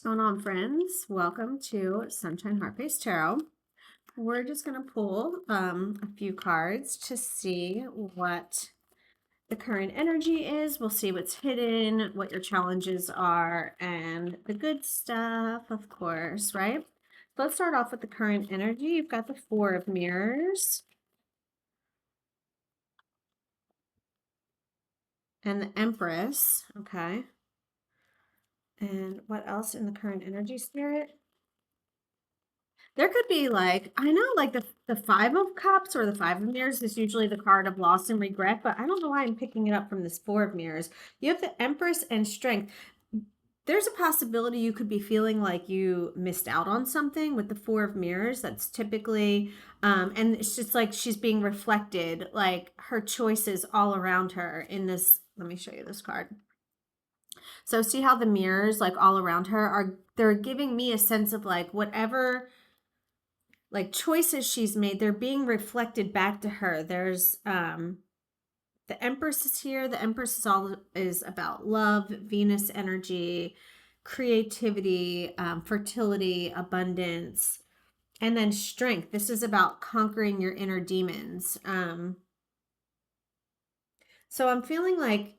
going on, friends? Welcome to Sunshine Heart Based Tarot. We're just going to pull a few cards to see what the current energy is. We'll see what's hidden, what your challenges are, and the good stuff, of course, right? So let's start off with the current energy. You've got the Four of Mirrors and the Empress, okay? And what else in the current energy, Spirit? There could be like, I know like the Five of Cups or the Five of Mirrors is usually the card of loss and regret, but I don't know why I'm picking it up from this Four of Mirrors. You have the Empress and Strength. There's a possibility you could be feeling like you missed out on something with the Four of Mirrors. That's typically, and it's just like she's being reflected, like her choices all around her in this. Let me show you this card. So see how the mirrors like all around her they're giving me a sense of like whatever like choices she's made, they're being reflected back to her. There's the Empress is here. The Empress is about love, Venus energy, creativity, fertility, abundance, and then strength. This is about conquering your inner demons. So I'm feeling like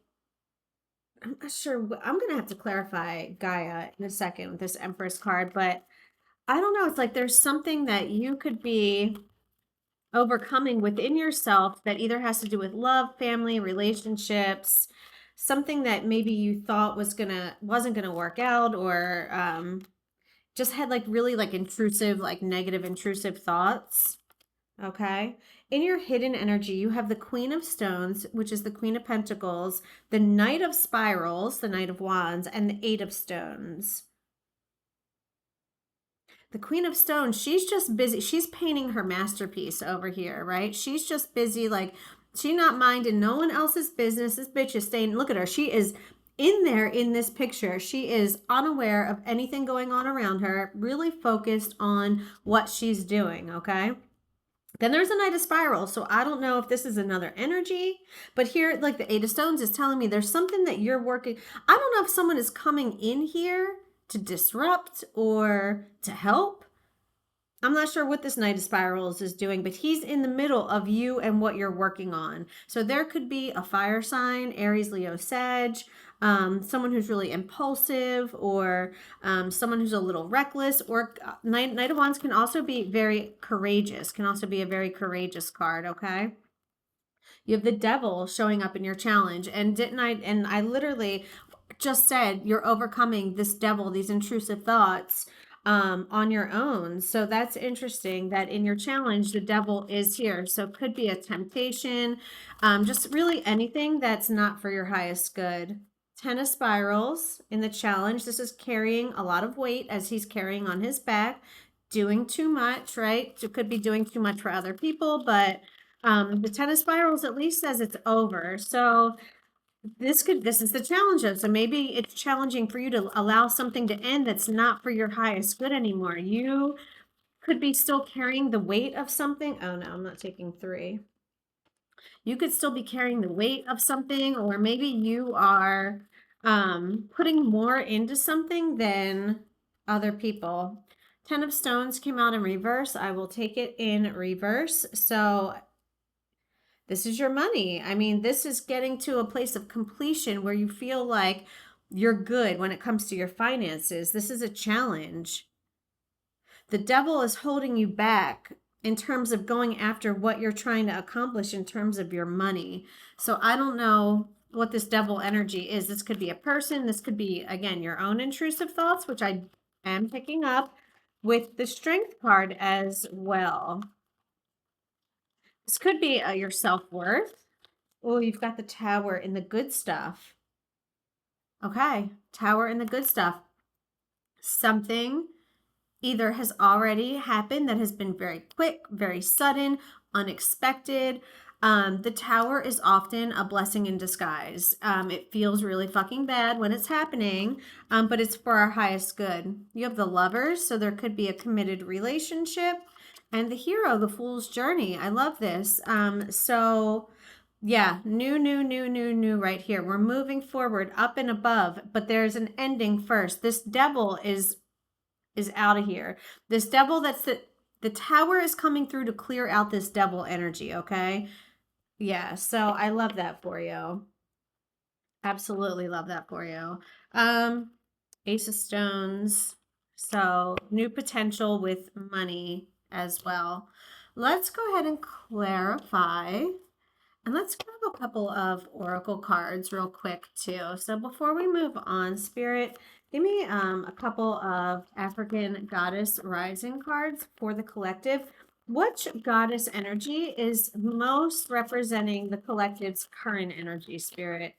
I'm not sure. I'm gonna have to clarify Gaia in a second with this Empress card, but I don't know. It's like there's something that you could be overcoming within yourself that either has to do with love, family, relationships, something that maybe you thought wasn't gonna work out, or just had like really like intrusive, like negative intrusive thoughts. Okay. In your hidden energy, you have the Queen of Stones, which is the Queen of Pentacles, the Knight of Spirals, the Knight of Wands, and the Eight of Stones. The Queen of Stones, she's just busy. She's painting her masterpiece over here, right? She's just busy, like, she not minding no one else's business. This bitch is staying, look at her. She is in there in this picture. She is unaware of anything going on around her, really focused on what she's doing, okay? Then there's a Knight of Spirals. So I don't know if this is another energy, but here, like the Eight of Stones is telling me there's something that you're working. I don't know if someone is coming in here to disrupt or to help. I'm not sure what this Knight of Spirals is doing, but he's in the middle of you and what you're working on. So there could be a fire sign, Aries, Leo, Sag, someone who's really impulsive, or someone who's a little reckless, or Knight of Wands can also be very courageous, can also be a very courageous card, okay? You have the Devil showing up in your challenge. And I literally just said you're overcoming this devil, these intrusive thoughts on your own. So that's interesting that in your challenge, the devil is here. So it could be a temptation, just really anything that's not for your highest good. 10 of Spirals in the challenge. This is carrying a lot of weight as he's carrying on his back, doing too much, right? It could be doing too much for other people, but the 10 of Spirals at least says it's over. So this is the challenge. So maybe it's challenging for you to allow something to end that's not for your highest good anymore. You could be still carrying the weight of something. Oh no, I'm not taking 3. You could still be carrying the weight of something, or maybe you are putting more into something than other people. 10 of Stones came out in reverse. I will take it in reverse. So this is your money. I mean, this is getting to a place of completion where you feel like you're good when it comes to your finances. This is a challenge. The devil is holding you back in terms of going after what you're trying to accomplish in terms of your money. So I don't know what this devil energy is. This could be a person. This could be, again, your own intrusive thoughts, which I am picking up with the Strength card as well. This could be your self-worth. Oh, you've got the Tower in the good stuff. Okay, Tower in the good stuff. Something either has already happened that has been very quick, very sudden, unexpected. The Tower is often a blessing in disguise. It feels really fucking bad when it's happening, but it's for our highest good. You have the Lovers, so there could be a committed relationship. And the Hero, the Fool's Journey. I love this. So Yeah, new right here. We're moving forward up and above, but there's an ending first. This devil is out of here. This devil that's the tower is coming through to clear out this devil energy, okay? Yeah, so I love that for you. Absolutely love that for you. Um, Ace of Stones. So new potential with money as well. Let's go ahead and clarify. And let's grab a couple of oracle cards real quick too. So before we move on, Spirit, give me a couple of African goddess rising cards for the collective. Which goddess energy is most representing the collective's current energy, Spirit?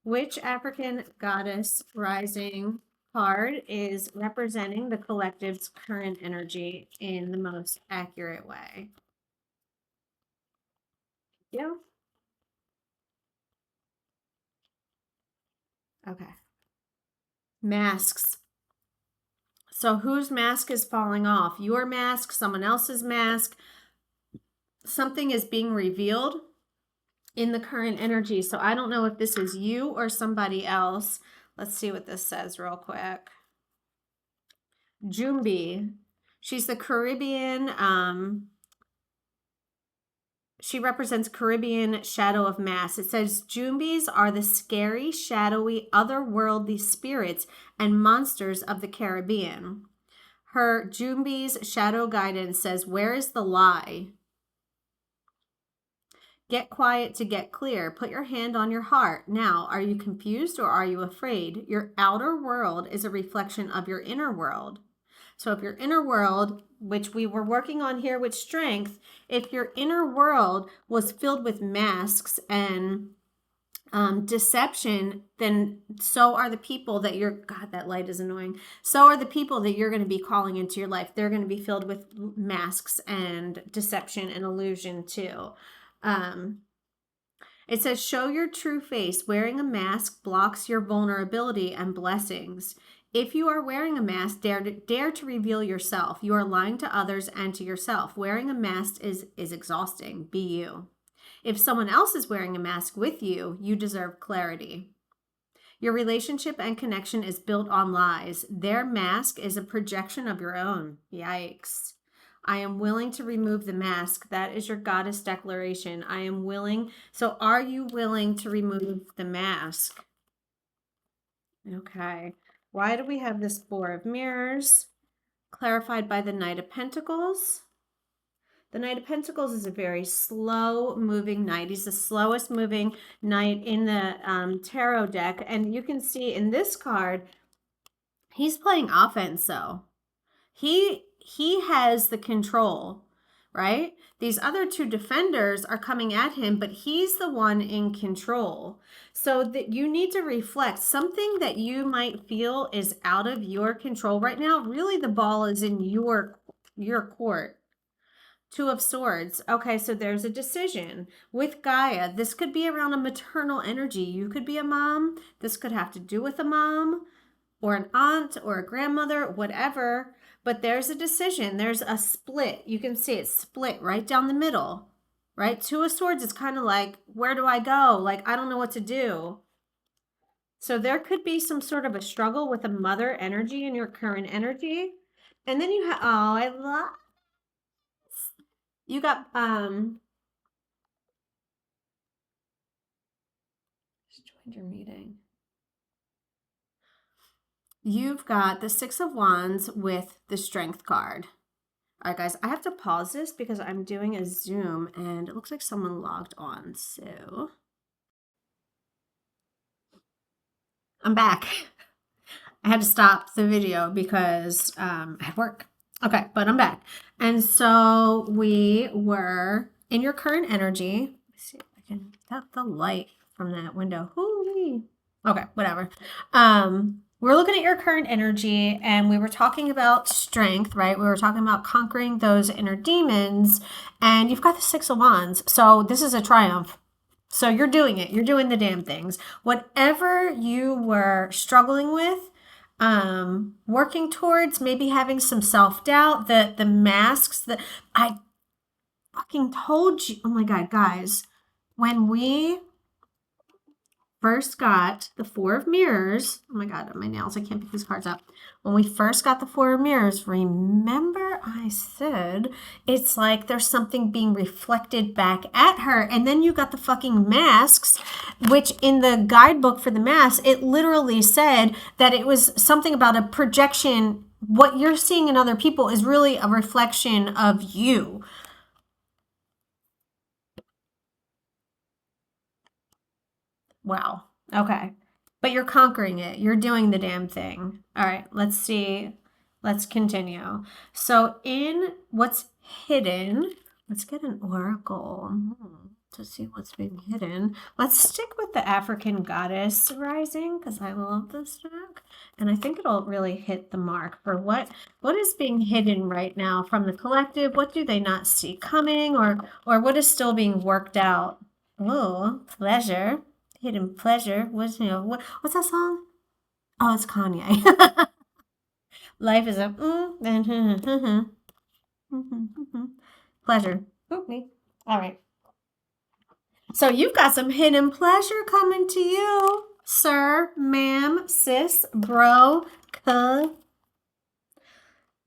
Which African goddess rising card is representing the collective's current energy in the most accurate way? Yeah. Okay. Masks. So whose mask is falling off? Your mask, someone else's mask. Something is being revealed in the current energy. So I don't know if this is you or somebody else. Let's see what this says real quick. Jumbi. She's the Caribbean. She represents Caribbean shadow of mass. It says Jumbis are the scary, shadowy, otherworldly spirits and monsters of the Caribbean. Her Jumbi's shadow guidance says, where is the lie? Get quiet to get clear. Put your hand on your heart. Now, are you confused or are you afraid? Your outer world is a reflection of your inner world. So if your inner world, which we were working on here with strength, if your inner world was filled with masks and deception, then so are the people that you're, God, that light is annoying. So are the people that you're going to be calling into your life. They're going to be filled with masks and deception and illusion too. It says, show your true face. Wearing a mask blocks your vulnerability and blessings. If you are wearing a mask, dare to reveal yourself. You are lying to others and to yourself. Wearing a mask is exhausting. Be you. If someone else is wearing a mask with you, you deserve clarity. Your relationship and connection is built on lies. Their mask is a projection of your own. Yikes. I am willing to remove the mask. That is your goddess declaration. I am willing. So are you willing to remove the mask? Okay. Why do we have this Four of Mirrors? Clarified by the Knight of Pentacles. The Knight of Pentacles is a very slow moving knight. He's the slowest moving knight in the tarot deck. And you can see in this card, he's playing offense though. He has the control, right? These other two defenders are coming at him, but he's the one in control. So that you need to reflect something that you might feel is out of your control right now. Really, the ball is in your court. Two of Swords. Okay, so there's a decision with Gaia. This could be around a maternal energy. You could be a mom. This could have to do with a mom or an aunt or a grandmother, whatever. But there's a decision. There's a split. You can see it split right down the middle, right? Two of Swords is kind of like, where do I go? Like, I don't know what to do. So there could be some sort of a struggle with a mother energy in your current energy. And then you have, oh, I love, you got, just joined your meeting. You've got the Six of Wands with the Strength card. All right, guys, I have to pause this because I'm doing a Zoom and it looks like someone logged on. So I'm back. I had to stop the video because I had work. Okay, but I'm back. And so we were in your current energy. Let's see if I can get the light from that window. Hoo-wee. Okay, whatever. We're looking at your current energy and we were talking about strength, right? We were talking about conquering those inner demons and you've got the Six of Wands. So this is a triumph. So you're doing it. You're doing the damn things. Whatever you were struggling with, working towards, maybe having some self-doubt, the masks that I fucking told you. Oh my God, guys. when we first got the Four of Mirrors, oh my God, my nails, I can't pick these cards up. When we first got the Four of Mirrors, remember I said it's like there's something being reflected back at her. And then you got the fucking masks, which in the guidebook for the masks, it literally said that it was something about a projection. What you're seeing in other people is really a reflection of you. Wow. Okay. But you're conquering it. You're doing the damn thing. All right. Let's see. Let's continue. So in what's hidden, let's get an oracle to see what's being hidden. Let's stick with the African goddess rising because I love this deck. And I think it'll really hit the mark for what is being hidden right now from the collective. What do they not see coming, or what is still being worked out? Oh, pleasure. Hidden pleasure. What's that song? Oh, it's Kanye. Life is a pleasure. Okay. All right. So you've got some hidden pleasure coming to you, sir, ma'am, sis, bro,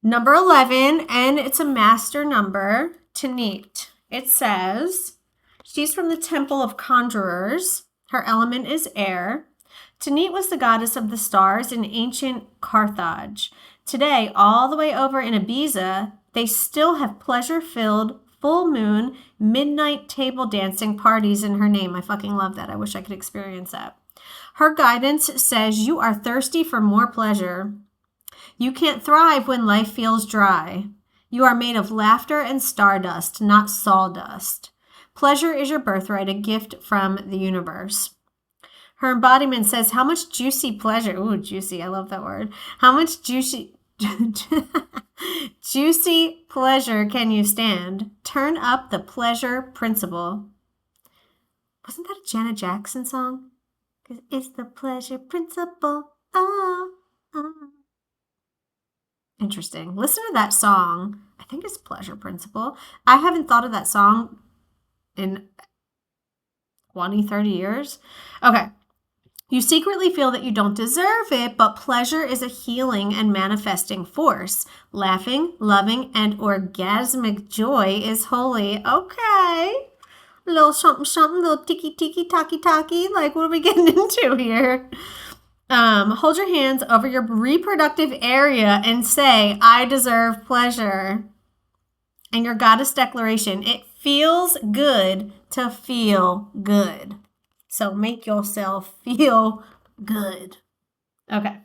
Number 11, and it's a master number, Tanit. It says she's from the Temple of Conjurers. Her element is air. Tanit was the goddess of the stars in ancient Carthage. Today, all the way over in Ibiza, they still have pleasure-filled, full moon, midnight table dancing parties in her name. I fucking love that. I wish I could experience that. Her guidance says you are thirsty for more pleasure. You can't thrive when life feels dry. You are made of laughter and stardust, not sawdust. Pleasure is your birthright, a gift from the universe. Her embodiment says, how much juicy pleasure, ooh, juicy, I love that word. How much juicy pleasure can you stand? Turn up the pleasure principle. Wasn't that a Janet Jackson song? 'Cause it's the pleasure principle. Oh. Interesting. Listen to that song. I think it's Pleasure Principle. I haven't thought of that song in 20, 30 years. Okay. You secretly feel that you don't deserve it, but pleasure is a healing and manifesting force. Laughing, loving, and orgasmic joy is holy. Okay. A little something, something, little tiki, taki. Like, what are we getting into here? Hold your hands over your reproductive area and say, I deserve pleasure. And your goddess declaration, it feels good to feel good. So make yourself feel good. Okay.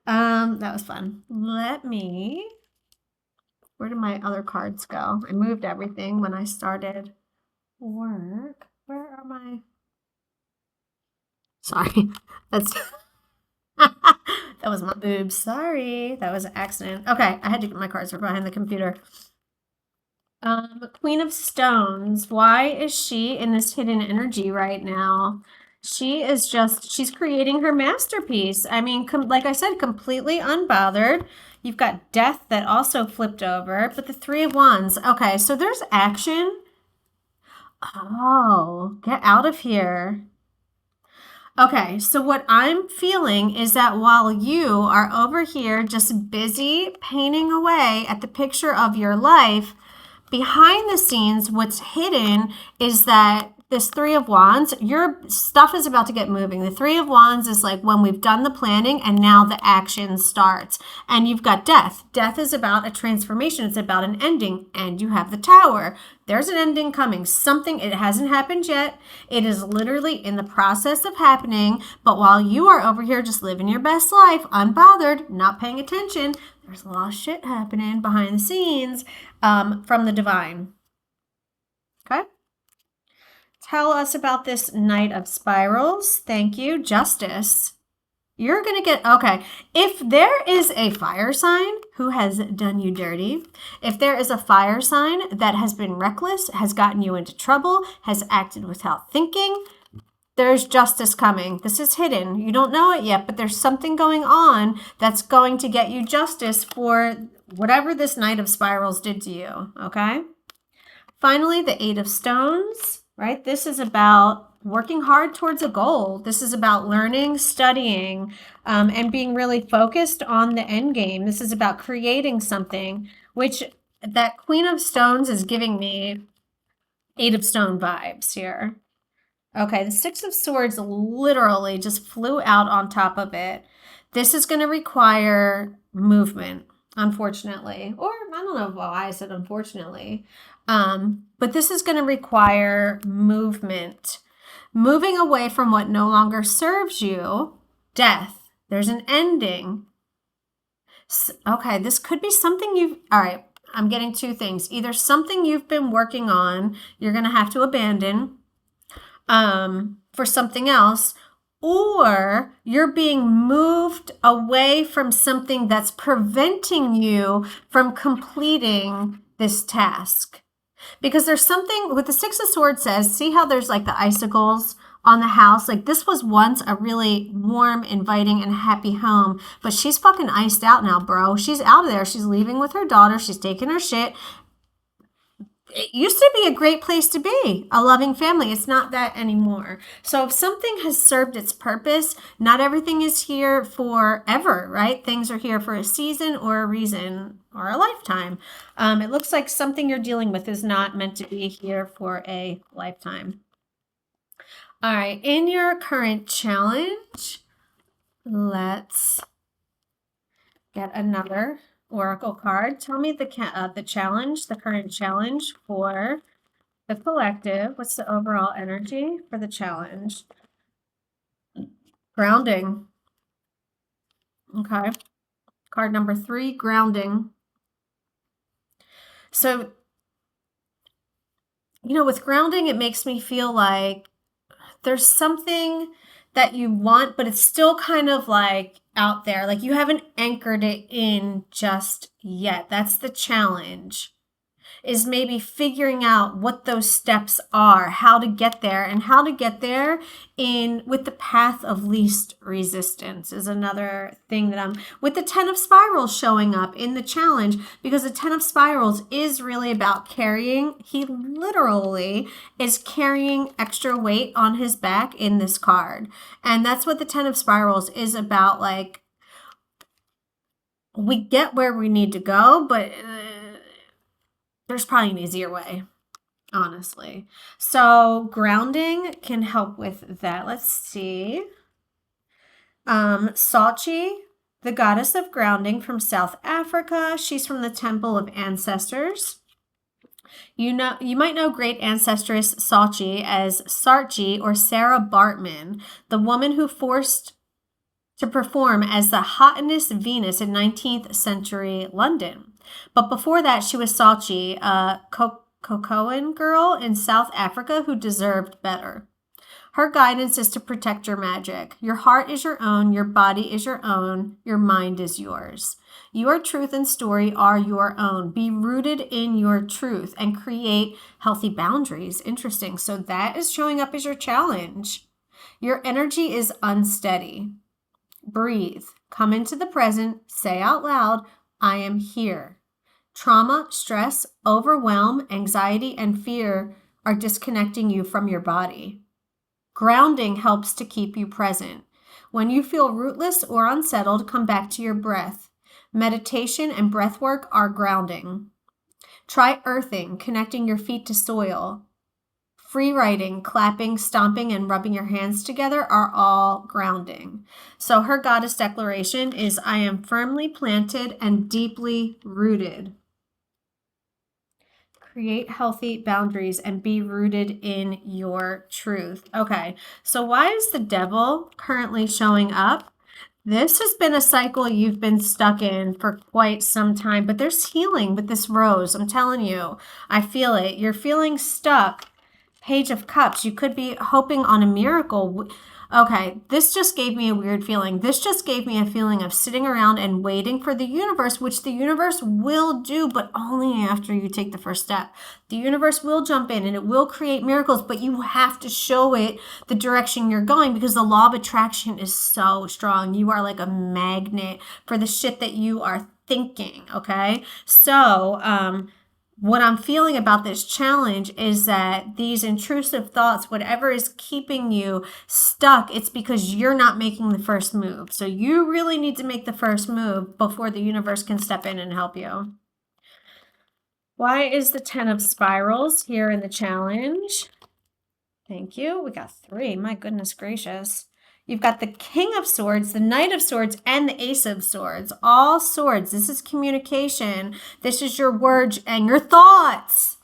That was fun. Where did my other cards go? I moved everything when I started work. Where are my... Sorry. That's... That was my boobs. Sorry. That was an accident. Okay. I had to get my cards from behind the computer. Queen of Stones. Why is she in this hidden energy right now? She's creating her masterpiece. I mean, like I said, completely unbothered. You've got Death that also flipped over, but the Three of Wands. Okay, so there's action. Oh, get out of here. Okay, so what I'm feeling is that while you are over here just busy painting away at the picture of your life, behind the scenes, what's hidden is that this Three of Wands, your stuff is about to get moving. The Three of Wands is like when we've done the planning and now the action starts. And you've got Death. Death is about a transformation. It's about an ending. And you have the Tower. There's an ending coming. Something, it hasn't happened yet. It is literally in the process of happening. But while you are over here just living your best life, unbothered, not paying attention, there's a lot of shit happening behind the scenes from the divine. Okay? Tell us about this Knight of Spirals. Thank you. Justice. You're going to get, okay, if there is a fire sign who has done you dirty, if there is a fire sign that has been reckless, has gotten you into trouble, has acted without thinking, there's justice coming. This is hidden. You don't know it yet, but there's something going on that's going to get you justice for whatever this Knight of Spirals did to you, okay? Finally, the Eight of Stones. right? This is about working hard towards a goal. This is about learning, studying, and being really focused on the end game. This is about creating something, which that Queen of Stones is giving me Eight of Stone vibes here. Okay, the Six of Swords literally just flew out on top of it. This is going to require movement, unfortunately. Or I don't know why I said unfortunately. But this is going to require movement. Moving away from what no longer serves you. Death. There's an ending. Okay, this could be something you've... All right, I'm getting two things. Either something you've been working on, you're going to have to abandon for something else, or you're being moved away from something that's preventing you from completing this task. Because there's something with the Six of Swords says, see how there's like the icicles on the house? Like this was once a really warm, inviting, and happy home, but she's fucking iced out now, bro. She's out of there. She's leaving with her daughter. She's taking her shit. It used to be a great place to be, a loving family. It's not that anymore. So if something has served its purpose, not everything is here forever, right? Things are here for a season or a reason or a lifetime. It looks like something you're dealing with is not meant to be here for a lifetime. All right, in your current challenge, let's get another Oracle card. Tell me the challenge, the current challenge for the collective. What's the overall energy for the challenge? Grounding. Okay. Card number 3, grounding. So, you know, with grounding, it makes me feel like there's something that you want, but it's still kind of like out there. Like you haven't anchored it in just yet. That's the challenge, is maybe figuring out what those steps are, how to get there, and how to get there with the path of least resistance is another thing that I'm with the 10 of Spirals showing up in the challenge, because the 10 of Spirals is really about carrying. He literally is carrying extra weight on his back in this card. And that's what the 10 of Spirals is about. Like, we get where we need to go, but there's probably an easier way, honestly. So grounding can help with that. Let's see. Salchi, the goddess of grounding from South Africa. She's from the Temple of Ancestors. You might know great ancestress Salchi as Sarchi or Sarah Bartman, the woman who forced to perform as the Hottenest Venus in 19th century London. But before that, she was Salchi, a Cocoan girl in South Africa who deserved better. Her guidance is to protect your magic. Your heart is your own, your body is your own, your mind is yours. Your truth and story are your own. Be rooted in your truth and create healthy boundaries. Interesting. So that is showing up as your challenge. Your energy is unsteady. Breathe. Come into the present. Say out loud, I am here. Trauma, stress, overwhelm, anxiety, and fear are disconnecting you from your body. Grounding helps to keep you present. When you feel rootless or unsettled, come back to your breath. Meditation and breath work are grounding. Try earthing, connecting your feet to soil. Free writing, clapping, stomping, and rubbing your hands together are all grounding. So her goddess declaration is, I am firmly planted and deeply rooted. Create healthy boundaries and be rooted in your truth. Okay, so why is the devil currently showing up? This has been a cycle you've been stuck in for quite some time, but there's healing with this rose. I'm telling you, I feel it. You're feeling stuck. Page of Cups. You could be hoping on a miracle. Okay, this just gave me a weird feeling. This just gave me a feeling of sitting around and waiting for the universe, which the universe will do, but only after you take the first step. The universe will jump in and it will create miracles, but you have to show it the direction you're going, because the law of attraction is so strong. You are like a magnet for the shit that you are thinking, okay? So, what I'm feeling about this challenge is that these intrusive thoughts, whatever is keeping you stuck, it's because you're not making the first move. So you really need to make the first move before the universe can step in and help you. Why is the 10 of Spirals here in the challenge? Thank you. We got 3. My goodness gracious. You've got the King of Swords, the Knight of Swords, and the Ace of Swords. All swords. This is communication. This is your words and your thoughts.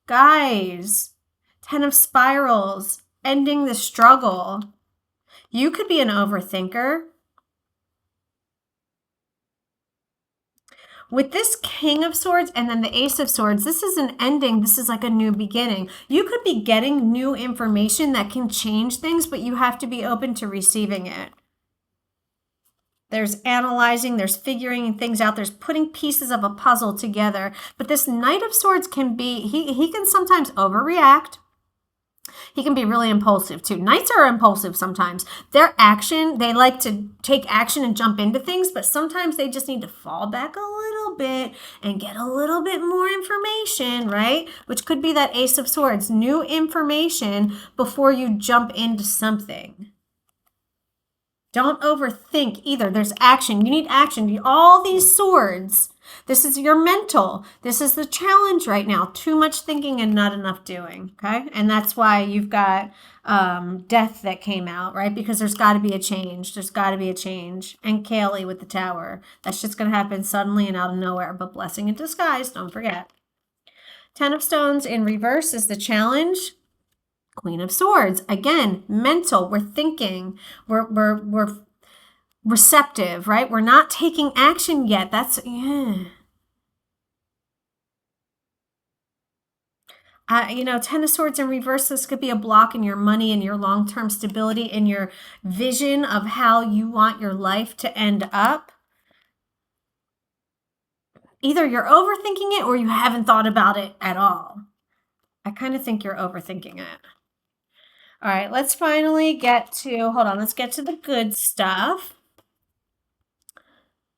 Guys, 10 of Spirals, ending the struggle. You could be an overthinker. With this King of Swords and then the Ace of Swords, this is an ending. This is like a new beginning. You could be getting new information that can change things, but you have to be open to receiving it. There's analyzing, there's figuring things out, there's putting pieces of a puzzle together. But this Knight of Swords can be, he can sometimes overreact. He can be really impulsive too. Knights are impulsive sometimes. Their action, they like to take action and jump into things, but sometimes they just need to fall back a little bit and get a little bit more information, right? Which could be that Ace of Swords, new information before you jump into something. Don't overthink either. There's action. You need action. All these swords. This is your mental. This is the challenge right now. Too much thinking and not enough doing. Okay. And that's why you've got death that came out, right? Because there's got to be a change. There's got to be a change. And Kaylee with the Tower. That's just going to happen suddenly and out of nowhere. But blessing in disguise. Don't forget. 10 of Stones in reverse is the challenge. Queen of Swords, again, mental. We're thinking, we're receptive, right? We're not taking action yet. That's, yeah. 10 of Swords in reverse, this could be a block in your money and your long-term stability, in your vision of how you want your life to end up. Either you're overthinking it or you haven't thought about it at all. I kind of think you're overthinking it. All right, let's finally get to, let's get to the good stuff.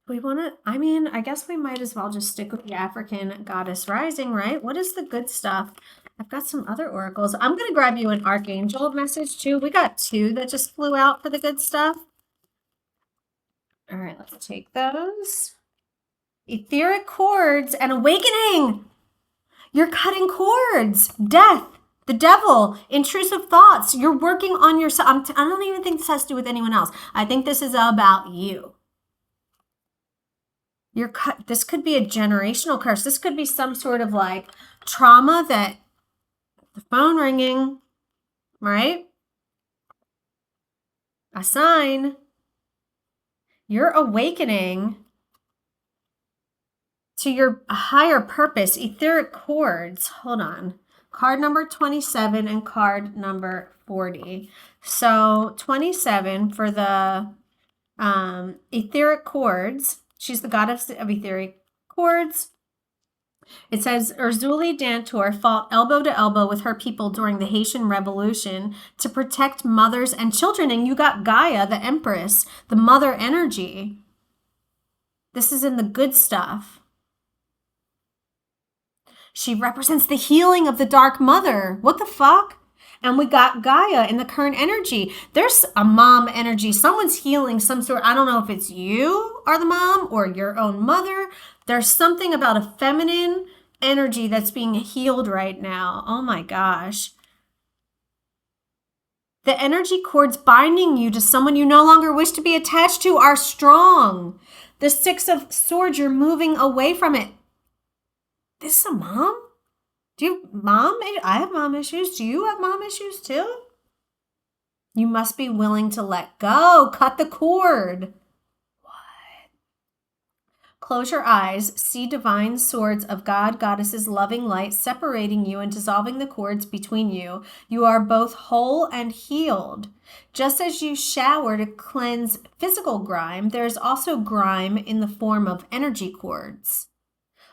We want to, I guess we might as well just stick with the African Goddess Rising, right? What is the good stuff? I've got some other oracles. I'm going to grab you an Archangel message too. We got 2 that just flew out for the good stuff. All right, let's take those. Etheric cords and awakening. You're cutting cords. Death. The devil, intrusive thoughts. You're working on yourself. I don't even think this has to do with anyone else. I think this is about you. This could be a generational curse. This could be some sort of like trauma that the phone ringing, right? A sign. You're awakening to your higher purpose. Etheric cords. Hold on. Card number 27 and card number 40. So 27 for the etheric cords. She's the goddess of etheric cords. It says Urzuli Dantor fought elbow to elbow with her people during the Haitian Revolution to protect mothers and children. And you got Gaia, the Empress, the mother energy. This is in the good stuff. She represents the healing of the Dark Mother. What the fuck? And we got Gaia in the current energy. There's a mom energy. Someone's healing some sort. I don't know if it's you are the mom or your own mother. There's something about a feminine energy that's being healed right now. Oh my gosh. The energy cords binding you to someone you no longer wish to be attached to are strong. The 6 of Swords, you're moving away from it. This is a mom? Do you have mom? I have mom issues. Do you have mom issues too? You must be willing to let go. Cut the cord. What? Close your eyes. See divine swords of God, goddesses, loving light separating you and dissolving the cords between you. You are both whole and healed. Just as you shower to cleanse physical grime, there is also grime in the form of energy cords,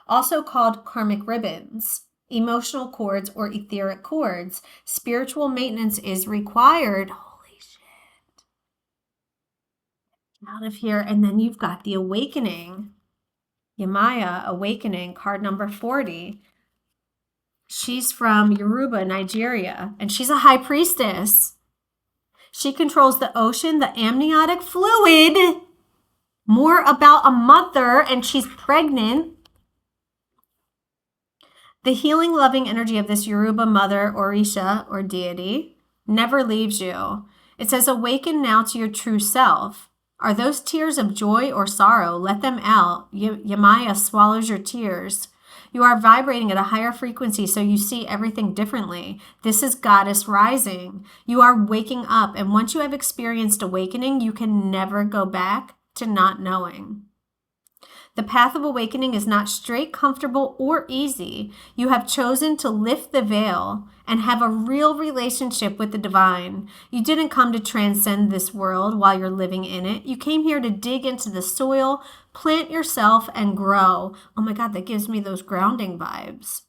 also called karmic ribbons, emotional cords, or etheric cords. Spiritual maintenance is required. Holy shit. Out of here. And then you've got the awakening. Yamaya, awakening, card number 40. She's from Yoruba, Nigeria, and she's a high priestess. She controls the ocean, the amniotic fluid. More about a mother, and she's pregnant. The healing, loving energy of this Yoruba mother, Orisha, or deity, never leaves you. It says, awaken now to your true self. Are those tears of joy or sorrow? Let them out. Yamaya swallows your tears. You are vibrating at a higher frequency, so you see everything differently. This is Goddess rising. You are waking up, and once you have experienced awakening, you can never go back to not knowing. The path of awakening is not straight, comfortable, or easy. You have chosen to lift the veil and have a real relationship with the divine. You didn't come to transcend this world while you're living in it. You came here to dig into the soil, plant yourself, and grow. Oh my God, that gives me those grounding vibes.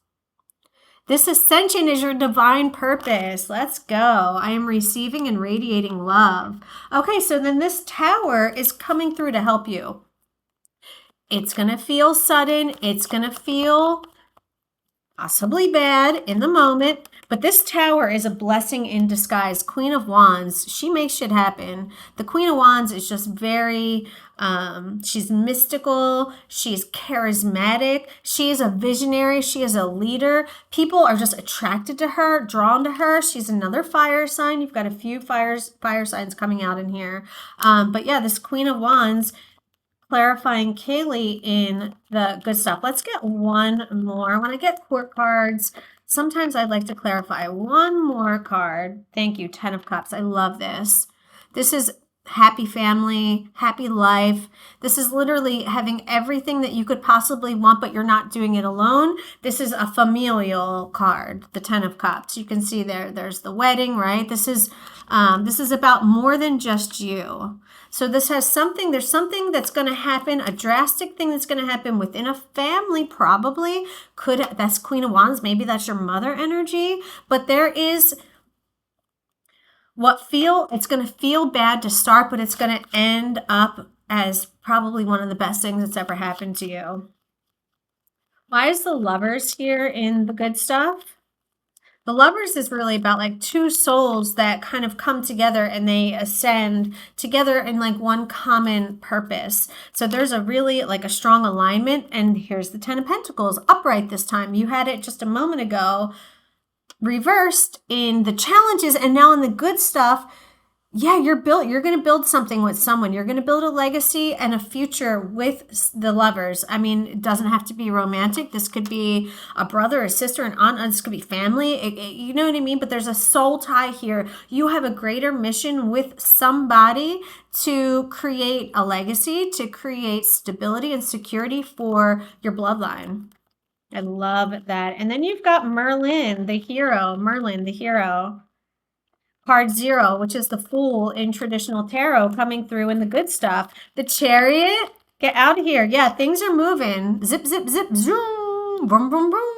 This ascension is your divine purpose. Let's go. I am receiving and radiating love. Okay, so then this tower is coming through to help you. It's going to feel sudden. It's going to feel possibly bad in the moment. But this tower is a blessing in disguise. Queen of Wands, she makes shit happen. The Queen of Wands is just very, she's mystical. She's charismatic. She is a visionary. She is a leader. People are just attracted to her, drawn to her. She's another fire sign. You've got a few fire signs coming out in here. But yeah, this Queen of Wands, clarifying Kaylee in the good stuff. Let's get one more. When I get court cards, sometimes I'd like to clarify one more card. Thank you, 10 of Cups. I love this. This is happy family, happy life. This is literally having everything that you could possibly want, but you're not doing it alone. This is a familial card, the 10 of Cups. You can see there's the wedding, right? This is about more than just you. So this has something, there's something that's going to happen, a drastic thing that's going to happen within a family, probably. That's Queen of Wands, maybe that's your mother energy, but there is it's going to feel bad to start, but it's going to end up as probably one of the best things that's ever happened to you. Why is the Lovers here in the good stuff? The Lovers is really about like two souls that kind of come together and they ascend together in like one common purpose. So there's a really like a strong alignment. And here's the 10 of Pentacles upright this time. You had it just a moment ago reversed in the challenges, and now in the good stuff. Yeah, you're going to build something with someone. You're going to build a legacy and a future with the Lovers. I mean, it doesn't have to be romantic. This could be a brother, a sister, an aunt. This could be family. You know what I mean? But there's a soul tie here. You have a greater mission with somebody to create a legacy, to create stability and security for your bloodline. I love that. And then you've got Merlin, the hero. Card 0, which is the Fool in traditional tarot, coming through in the good stuff. The Chariot, get out of here. Yeah, things are moving. Zip, zip, zip, zoom, boom, boom, boom.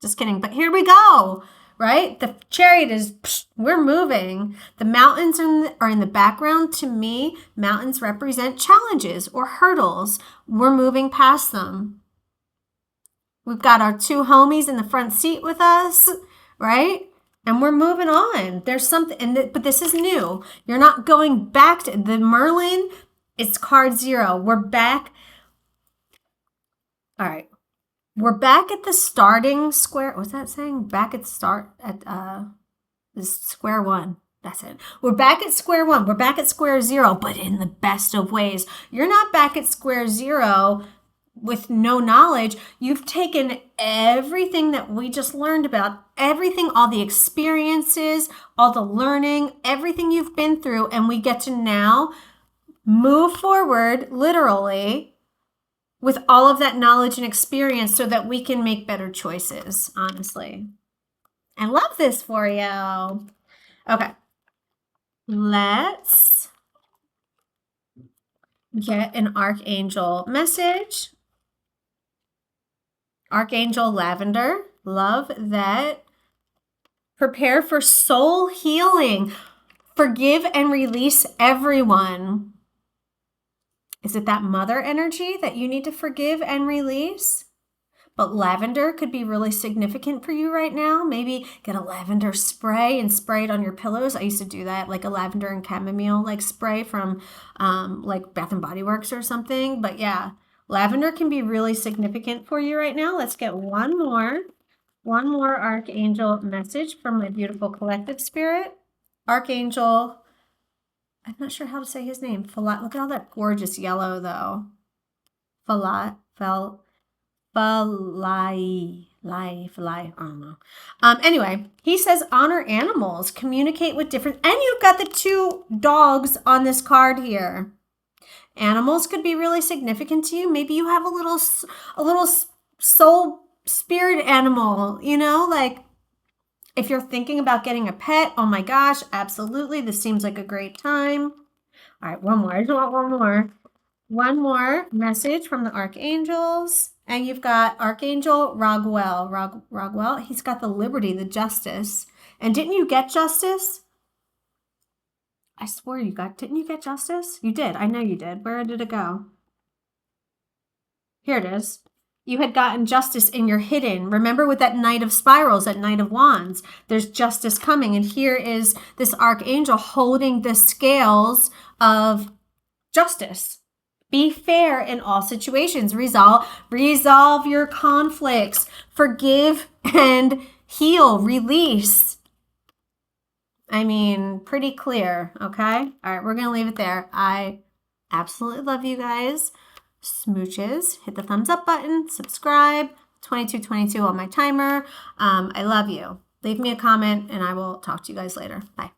Just kidding, but here we go, right? The Chariot is, we're moving. The mountains are in the background. To me, mountains represent challenges or hurdles. We're moving past them. We've got our two homies in the front seat with us, right? And we're moving on. There's something, but this is new. You're not going back to the Merlin. It's card 0. We're back. All right. We're back at the starting square. What's that saying? Back at square one. That's it. We're back at square one. We're back at square 0, but in the best of ways. You're not back at square 0 with no knowledge. You've taken everything that we just learned about, everything, all the experiences, all the learning, everything you've been through, and we get to now move forward literally with all of that knowledge and experience so that we can make better choices, honestly. I love this for you. Okay. Let's get an Archangel message. Archangel Lavender, love that. Prepare for soul healing. Forgive and release everyone. Is it that mother energy that you need to forgive and release? but lavender could be really significant for you right now. Maybe get a lavender spray and spray it on your pillows. I used to do that, like a lavender and chamomile like spray from like Bath and Body Works or something. But yeah, lavender can be really significant for you right now. Let's get one more archangel message from my beautiful collective spirit. Archangel, I'm not sure how to say his name. Falat. Look at all that gorgeous yellow though. Falai, I don't know. Anyway, he says honor animals, communicate with different, and you've got the 2 dogs on this card here. Animals could be really significant to you. Maybe you have a little soul spirit animal, you know, like if you're thinking about getting a pet, oh my gosh, absolutely. This seems like a great time. All right, one more. I just want one more. One more message from the archangels. And you've got Archangel Raguel. Raguel, he's got the liberty, the justice. And didn't you get justice? I swore didn't you get justice? You did. I know you did. Where did it go? Here it is. You had gotten justice in your hidden. Remember with that Knight of Spirals, that Knight of Wands, there's justice coming. And here is this archangel holding the scales of justice. Be fair in all situations. Resolve your conflicts. Forgive and heal. Release. I mean, pretty clear, okay? All right, we're going to leave it there. I absolutely love you guys. Smooches. Hit the thumbs up button. Subscribe. 2222 on my timer. I love you. Leave me a comment, and I will talk to you guys later. Bye.